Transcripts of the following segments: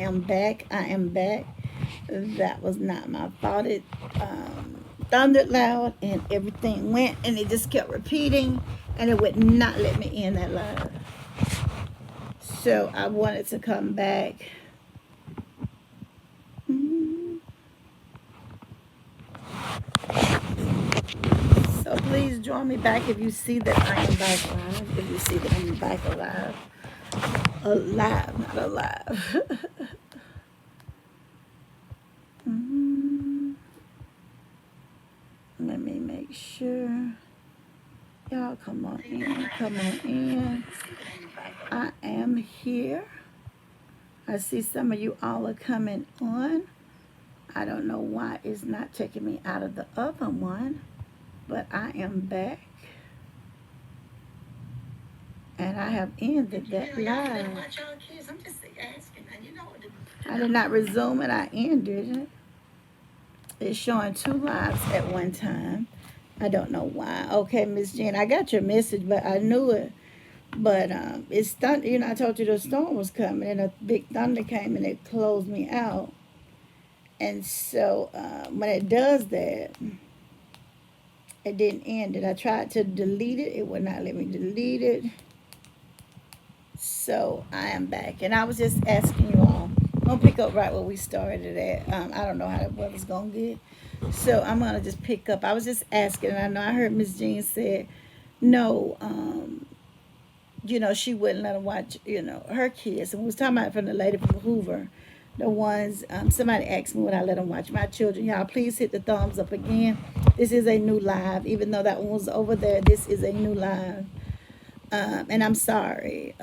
am back. I am back. That was not my fault. It thundered loud and everything went and it just kept repeating and it would not let me in that live. So I wanted to come back. So please join me back if you see that I am back live. If you see that I'm back alive. Alive, not alive. Let me make sure. Y'all come on in. Come on in. I am here. I see some of you all are coming on. I don't know why it's not taking me out of the other one, but I am back. And I have ended that live. I did not resume it. I ended it. It's showing 2 lives at one time. I don't know why. Okay, Miss Jen, I got your message, but I knew it. But it's thunder. You know, I told you the storm was coming, and a big thunder came, and it closed me out. And so when it does that, it didn't end it. I tried to delete it. It would not let me delete it. So I am back. And I was just asking you all. I'm going to pick up right where we started at. I don't know how the weather's going to get. So I'm going to just pick up. I was just asking. And I know I heard Miss Jean said, no, you know, she wouldn't let them watch, you know, her kids. And we was talking about from the lady from Hoover. The ones, somebody asked me would I let them watch my children. Y'all, please hit the thumbs up again. This is a new live. Even though that one was over there, this is a new live. And I'm sorry.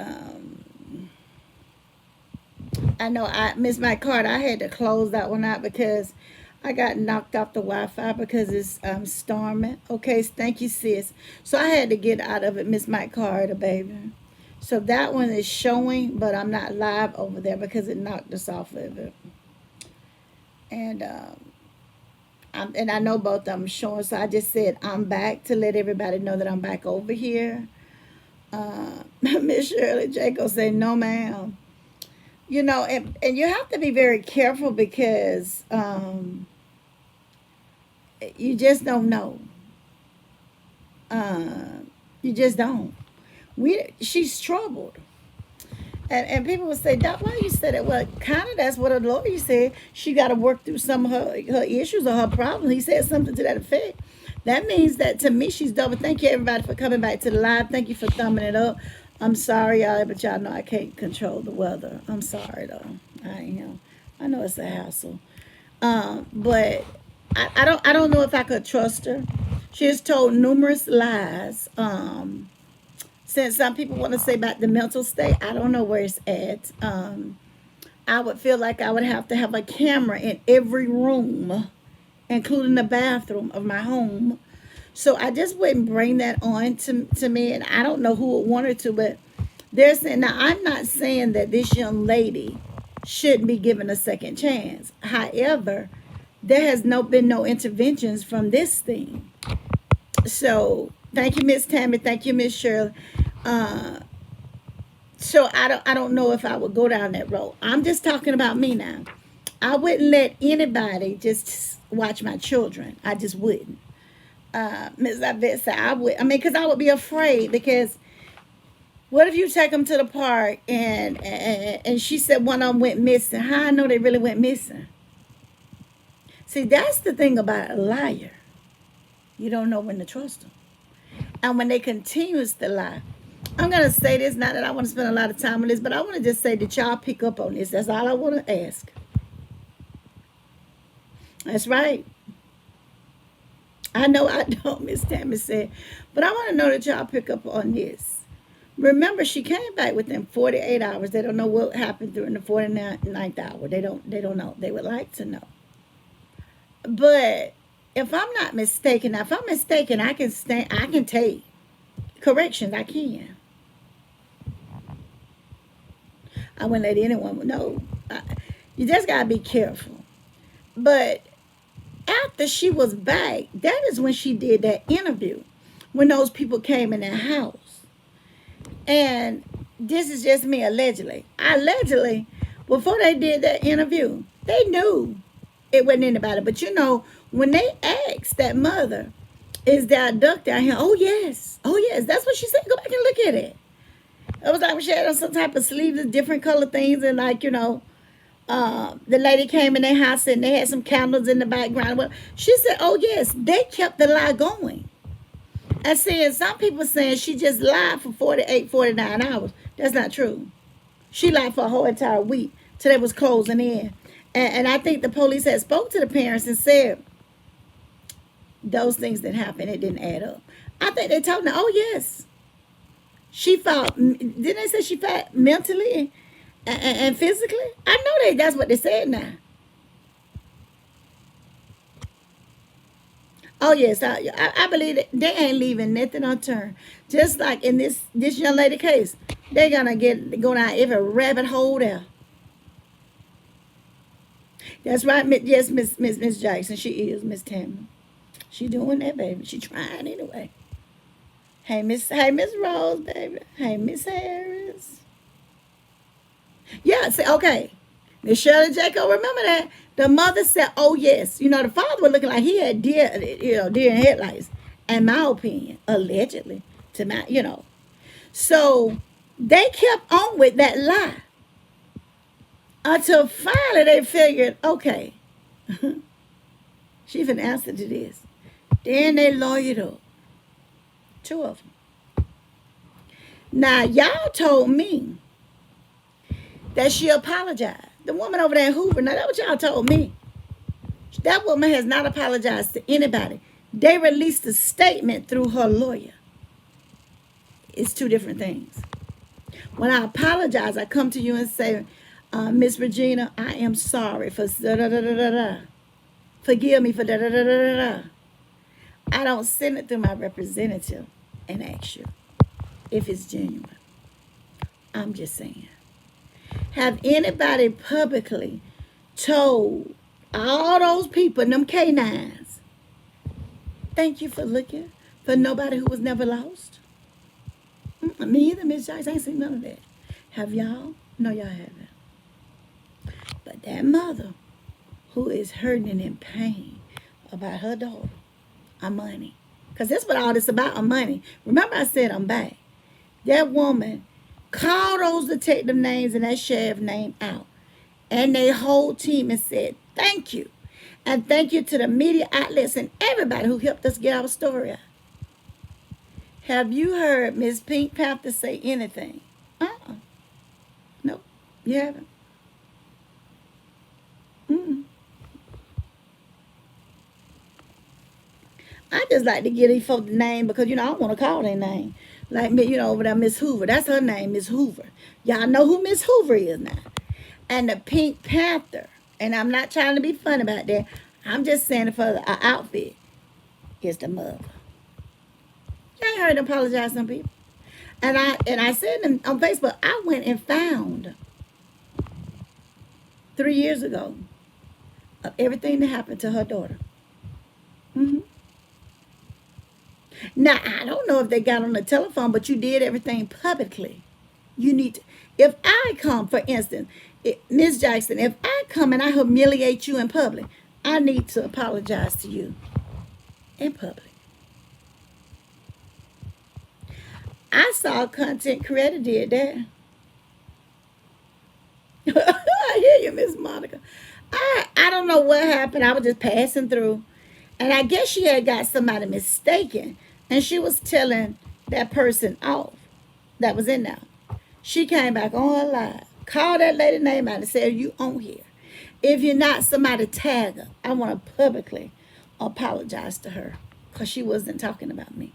I know I missed my card. I had to close that one out because I got knocked off the Wi-Fi because it's storming. Okay, thank you, sis. So I had to get out of it, miss my card, baby. So that one is showing, but I'm not live over there because it knocked us off of it. And I know both of them showing, so I just said I'm back to let everybody know that I'm back over here. Miss Shirley Jacob said, no, ma'am. You know, and you have to be very careful because you just don't know. You just don't. She's troubled. And people would say, Doc, why you said it? Well, kind of that's what a lawyer said. She got to work through some of her issues or her problems. He said something to that effect. That means that to me, she's double. Thank you, everybody, for coming back to the live. Thank you for thumbing it up. I'm sorry, y'all, but y'all know I can't control the weather. I'm sorry, though. I am. I know it's a hassle. But I don't know if I could trust her. She has told numerous lies. Since some people want to say about the mental state, I don't know where it's at. I would feel like I would have to have a camera in every room, including the bathroom of my home. So I just wouldn't bring that on to me. And I don't know who would want her to, but they're saying, now I'm not saying that this young lady shouldn't be given a second chance. However, there has been no interventions from this thing. So thank you, Miss Tammy. Thank you, Miss Shirley. So I don't know if I would go down that road. I'm just talking about me now. I wouldn't let anybody just watch my children. I just wouldn't. Ms. Yvette said I would. I mean, because I would be afraid. Because what if you take them to the park and she said one of them went missing? How I know they really went missing? See, that's the thing about a liar. You don't know when to trust them. And when they continues to lie. I'm going to say this, not that I want to spend a lot of time on this, but I want to just say that y'all pick up on this. That's all I want to ask. That's right. I know I don't, Miss Tammy said, but I want to know that y'all pick up on this. Remember, she came back within 48 hours. They don't know what happened during the 49th hour. They don't know. They would like to know. But if I'm not mistaken, now if I'm mistaken, I can take corrections. I can. I wouldn't let anyone know. You just gotta be careful. But after she was back, that is when she did that interview, when those people came in their house. And this is just me allegedly. I allegedly before they did that interview, they knew it wasn't anybody. But you know, when they asked that mother, is there a duck down here? Oh yes. Oh yes. That's what she said. Go back and look at it. It was like when she had on some type of sleeves, different color things, and like, you know, the lady came in their house and they had some candles in the background. Well, she said, oh yes, they kept the lie going. And saying some people saying she just lied for 48, 49 hours. That's not true. She lied for a whole entire week till they was closing in. And I think the police had spoke to the parents and said those things that happened, it didn't add up. I think they told them, oh yes, she fought. Didn't they say she fought mentally and physically? I know that's what they said now. Oh yes, I believe that they ain't leaving nothing unturned. Just like in this young lady case, they're gonna go down every rabbit hole there. That's right, yes, Miss Jackson, she is Miss Tammy. She doing that, baby. She trying anyway. Hey Miss Rose, baby. Hey Miss Harris. Yeah, see, okay. Miss Shirley Jacob, remember that? The mother said, oh yes. You know, the father was looking like he had deer in headlights. In my opinion, allegedly. To my, you know. So they kept on with that lie. Until finally they figured, okay, she finna answer to this. Then they lawyered up. Two of them. Now, y'all told me that she apologized. The woman over there in Hoover, now that's what y'all told me. That woman has not apologized to anybody. They released a statement through her lawyer. It's two different things. When I apologize, I come to you and say, Miss Regina, I am sorry for da da da da da da. Forgive me for da da da da da da. I don't send it through my representative and ask you if it's genuine. I'm just saying. Have anybody publicly told all those people, them canines, thank you for looking for nobody who was never lost? Me either, Miss Joyce. I ain't seen none of that. Have y'all? No, y'all haven't. But that mother who is hurting and in pain about her daughter, our money. Because that's what all this about, our money. Remember I said I'm back. That woman called those detective names and that sheriff name out. And their whole team and said, thank you. And thank you to the media outlets and everybody who helped us get our story out. Have you heard Miss Pink Panther say anything? Nope, you haven't. Mm-mm. I just like to give these folks the name because, you know, I don't want to call their name. Like, you know, over there, Miss Hoover. That's her name, Miss Hoover. Y'all know who Miss Hoover is now. And the Pink Panther, and I'm not trying to be funny about that. I'm just saying it for the outfit, is the mother. You ain't heard them apologize to some people. And I said on Facebook, I went and found 3 years ago of everything that happened to her daughter. Mm-hmm. Now, I don't know if they got on the telephone, but you did everything publicly. You need to, if I come, for instance, Ms. Jackson, if I come and I humiliate you in public, I need to apologize to you in public. I saw a content creator did that. I hear you, Miss Monica. I don't know what happened. I was just passing through. And I guess she had got somebody mistaken. And she was telling that person off that was in there. She came back on her live, called that lady name out and said, you on here. If you're not, somebody tag her. I want to publicly apologize to her because she wasn't talking about me.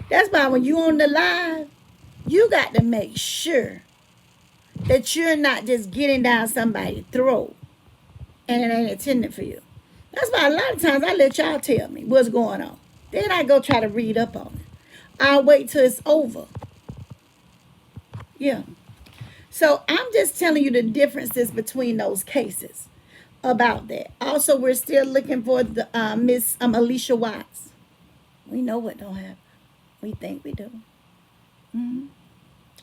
That's why when you on the live, you got to make sure that you're not just getting down somebody's throat and it ain't intended for you. That's why a lot of times I let y'all tell me what's going on. Then I go try to read up on it. I'll wait till it's over. Yeah. So I'm just telling you the differences between those cases about that. Also, we're still looking for the Miss Alicia Watts. We know what don't happen. We think we do. Mm-hmm.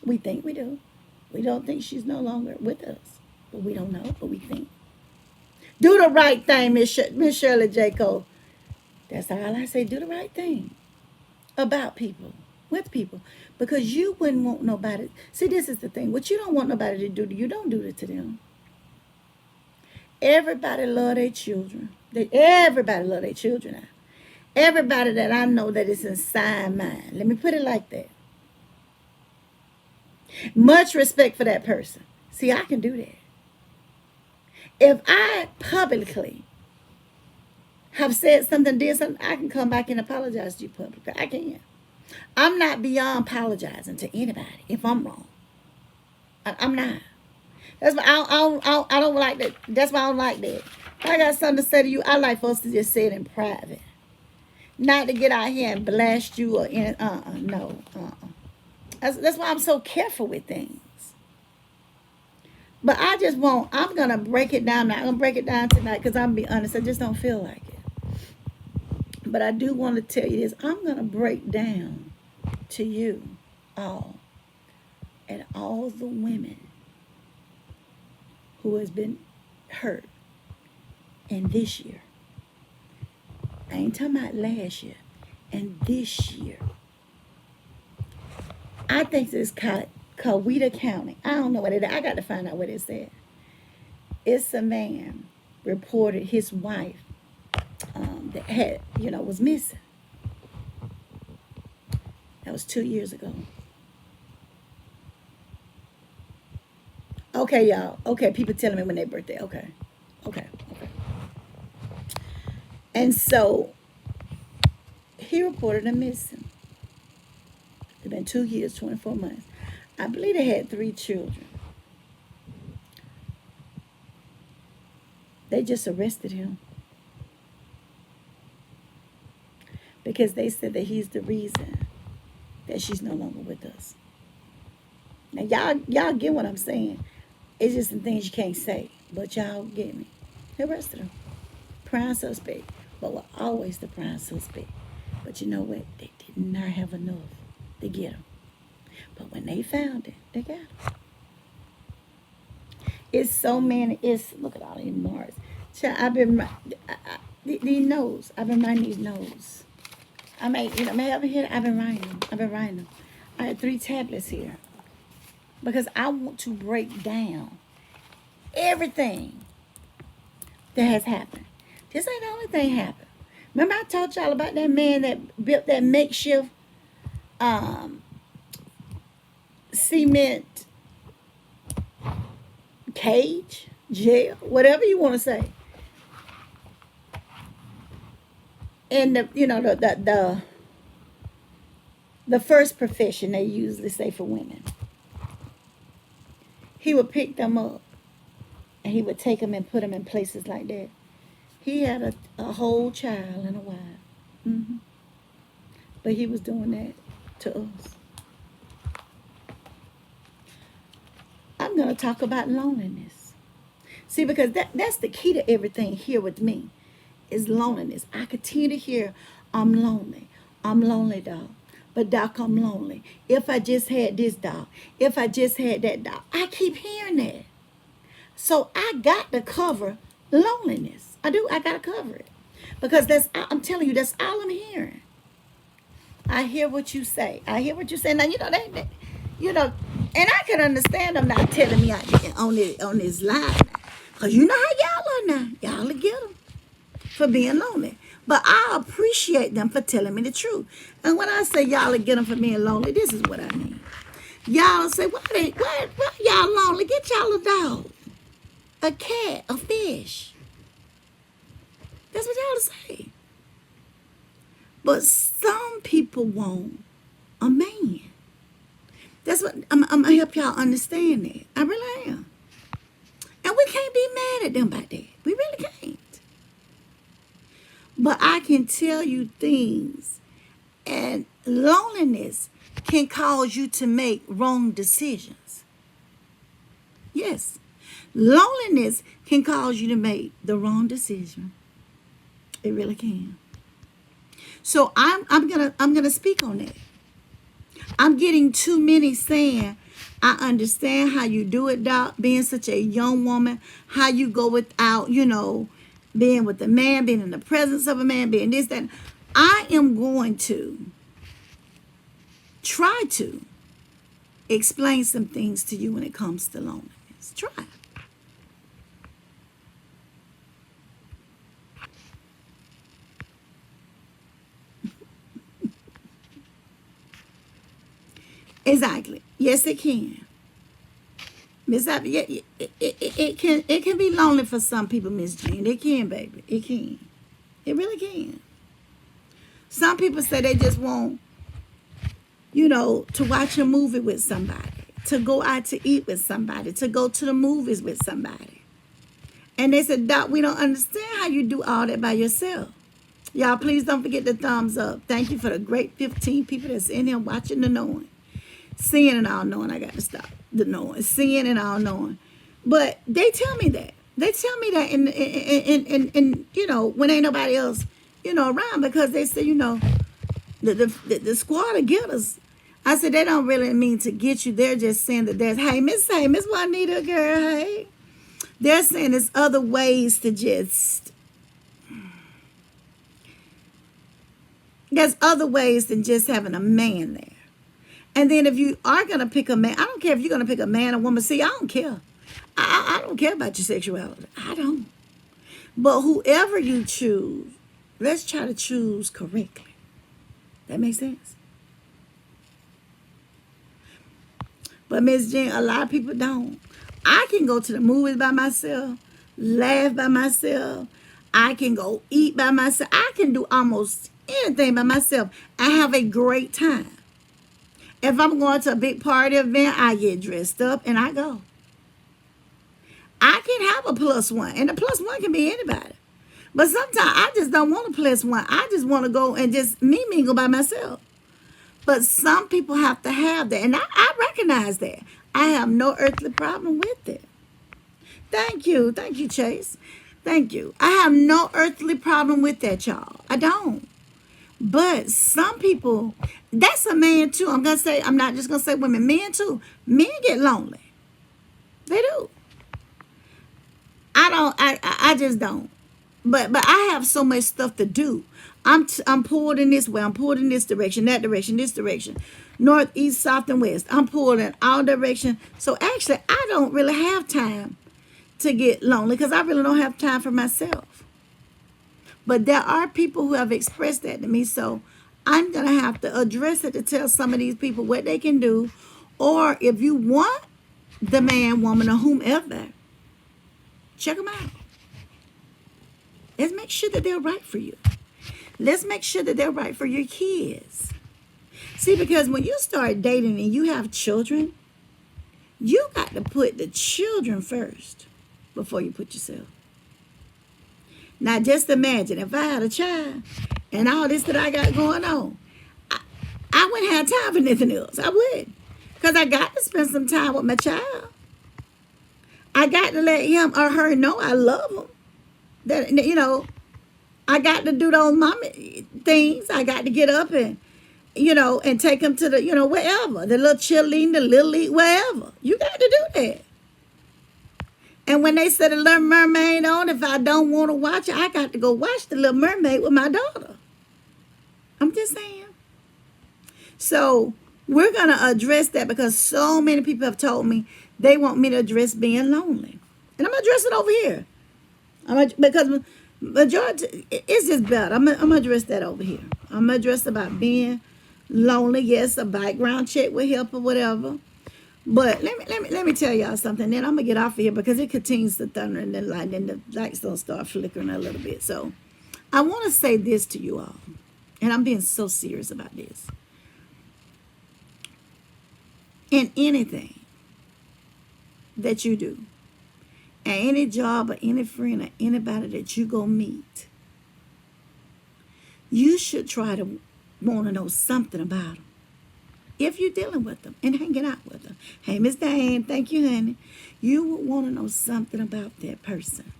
We think we do. We don't think she's no longer with us. But we don't know, but we think. Do the right thing, Miss Shirley J. Cole. That's all I say. Do the right thing about people, with people. Because you wouldn't want nobody. See, this is the thing. What you don't want nobody to do, you don't do it to them. Everybody love their children. Everybody love their children now. Everybody that I know that is inside mine. Let me put it like that. Much respect for that person. See, I can do that. If I publicly have said something, did something, I can come back and apologize to you publicly. I can. I'm not beyond apologizing to anybody if I'm wrong. I'm not. That's why I don't like that. That's why I don't like that. If I got something to say to you, I like for us to just say it in private. Not to get out here and blast you or in no. That's why I'm so careful with things. But I just won't. I'm gonna break it down now. I'm gonna break it down tonight because I'm gonna be honest. I just don't feel like it. But I do want to tell you this. I'm gonna break down to you all and all the women who has been hurt in this year. I ain't talking about last year. And this year. I think it's called Coweta County. I don't know what it is. I got to find out what it said. It's a man reported his wife that had, was missing. That was 2 years ago. Okay, y'all. Okay, people telling me when their birthday. Okay. And so he reported her missing. It's been 2 years, 24 months. I believe they had 3 children. They just arrested him because they said that he's the reason that she's no longer with us. Now, y'all get what I'm saying. It's just some things you can't say, but y'all get me. They arrested him. Prime suspect. But we're always the prime suspect. But you know what? They did not have enough to get him. But when they found it, they got him. It's so many. Look at all these marks. I've been these notes. I've been writing these notes. I may have here. I've been writing them. I had 3 tablets here because I want to break down everything that has happened. This ain't the only thing happened. Remember I told y'all about that man that built that makeshift cement cage, jail, whatever you want to say. And the first profession they usually say for women. He would pick them up and he would take them and put them in places like that. He had a whole child and a wife. Mm-hmm. But he was doing that to us. I'm going to talk about loneliness. See, because that's the key to everything here with me is loneliness. I continue to hear, I'm lonely. I'm lonely, dog. But, doc, I'm lonely. If I just had this, dog. If I just had that, dog. I keep hearing that. So I got to cover loneliness. I do. I got to cover it. Because I'm telling you, that's all I'm hearing. I hear what you say. Now, and I can understand them not telling me on this live. Because you know how y'all are now. Y'all will get them for being lonely. But I appreciate them for telling me the truth. And when I say y'all will get them for being lonely, this is what I mean. Y'all say, why y'all lonely? Get y'all a dog, a cat, a fish. That's what y'all say. But some people want a man. That's what I'm going to help y'all understand that. I really am. And we can't be mad at them about that. We really can't. But I can tell you things. And loneliness can cause you to make wrong decisions. Yes. Loneliness can cause you to make the wrong decision. It really can. So I'm gonna speak on that. I'm getting too many saying, I understand how you do it, Doc, being such a young woman, how you go without, being with a man, being in the presence of a man, being this, that. I am going to try to explain some things to you when it comes to loneliness. Try. Exactly. Yes, it can. Miss Abby, yeah, it can be lonely for some people, Miss Jean. It can, baby. It can. It really can. Some people say they just want, to watch a movie with somebody, to go out to eat with somebody, to go to the movies with somebody. And they said, Doc, we don't understand how you do all that by yourself. Y'all, please don't forget the thumbs up. Thank you for the great 15 people that's in here watching the knowing. Seeing and all knowing. I got to stop the knowing. Seeing and all knowing. But they tell me that. They tell me that when ain't nobody else, around, because they say, the squad of getters. I said, they don't really mean to get you. They're just saying that hey, Miss Juanita, girl, hey. They're saying there's other ways to there's other ways than just having a man there. And then if you are going to pick a man, I don't care if you're going to pick a man or woman. See, I don't care. I don't care about your sexuality. I don't. But whoever you choose, let's try to choose correctly. That makes sense? But Miss Jean, a lot of people don't. I can go to the movies by myself, laugh by myself. I can go eat by myself. I can do almost anything by myself. I have a great time. If I'm going to a big party event, I get dressed up and I go. I can have a plus one, and the plus one can be anybody. But sometimes I just don't want a plus one. I just want to go and just mingle by myself. But some people have to have that, and I recognize that. I have no earthly problem with it. Thank you, Chase. Thank you. I have no earthly problem with that, y'all. I don't. But some people, that's a man too. I'm not just gonna say women, men too. Men get lonely. They do. I just don't. But I have so much stuff to do. I'm pulled in this way. I'm pulled in this direction, that direction, this direction, north, east, south, and west. I'm pulled in all directions. So actually, I don't really have time to get lonely because I really don't have time for myself. But there are people who have expressed that to me. So I'm going to have to address it to tell some of these people what they can do. Or if you want the man, woman, or whomever, check them out. Let's make sure that they're right for you. Let's make sure that they're right for your kids. See, because when you start dating and you have children, you got to put the children first before you put yourself. Now, just imagine if I had a child and all this that I got going on, I wouldn't have time for nothing else. I would. Because I got to spend some time with my child. I got to let him or her know I love them. That, I got to do those mommy things. I got to get up and, and take them to the, wherever. The little cheerleading, the little league, wherever. You got to do that. And when they set a Little Mermaid on, if I don't want to watch it, I got to go watch the Little Mermaid with my daughter. I'm just saying. So we're going to address that because so many people have told me they want me to address being lonely. And I'm going to address it over here. Because majority, it's just better. I'm going to address that over here. I'm going to address about being lonely. Yes, a background check will help or whatever. But let me tell y'all something. Then I'm going to get off of here because it continues to thunder and then the lights don't start flickering a little bit. So I want to say this to you all. And I'm being so serious about this. In anything that you do, and any job or any friend or anybody that you go meet, you should try to want to know something about them. If you're dealing with them and hanging out with them. Hey, Miss Diane, thank you, honey. You would want to know something about that person.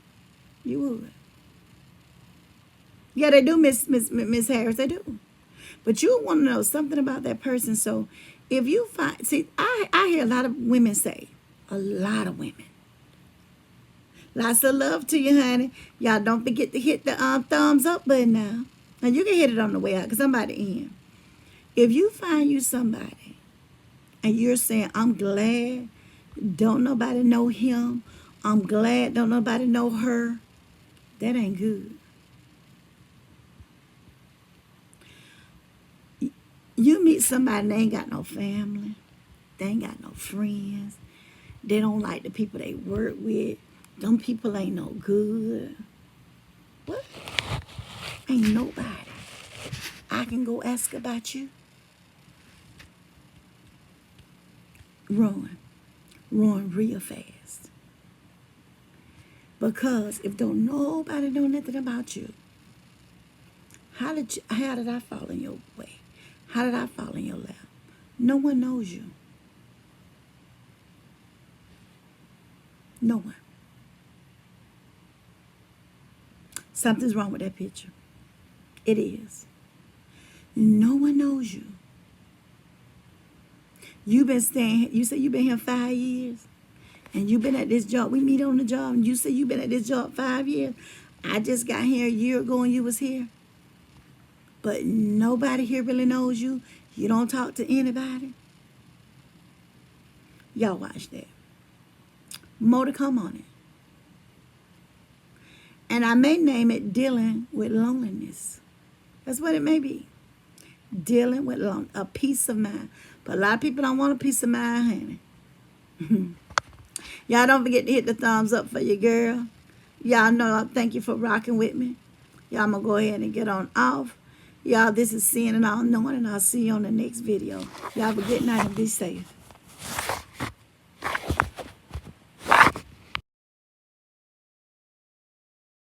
You would. Yeah, they do, Miss Harris, they do. But you would want to know something about that person. So If you find, see, I hear a lot of women say, a lot of women, lots of love to you, honey. Y'all don't forget to hit the thumbs up button now. And you can hit it on the way out because I'm about to end. If you find you somebody and you're saying, I'm glad don't nobody know him, I'm glad don't nobody know her, that ain't good. You meet somebody and they ain't got no family, they ain't got no friends, they don't like the people they work with, them people ain't no good. What? Ain't nobody I can go ask about you. Run real fast. Because if don't nobody know nothing about you, how did I fall in your way? How did I fall in your lap? No one knows you. No one. Something's wrong with that picture. It is. No one knows you. You've been staying, you say you've been here 5 years. And you've been at this job. We meet on the job and you say you've been at this job 5 years. I just got here a year ago and you was here. But nobody here really knows you. You don't talk to anybody. Y'all watch that. More to come on it. And I may name it dealing with loneliness. That's what it may be. Dealing with a peace of mind. But a lot of people don't want a peace of mind, honey. Y'all don't forget to hit the thumbs up for your girl. Y'all know I thank you for rocking with me. Y'all, I'm going to go ahead and get on off. Y'all, this is Seeing and All Knowing, and I'll see you on the next video. Y'all have a good night and be safe.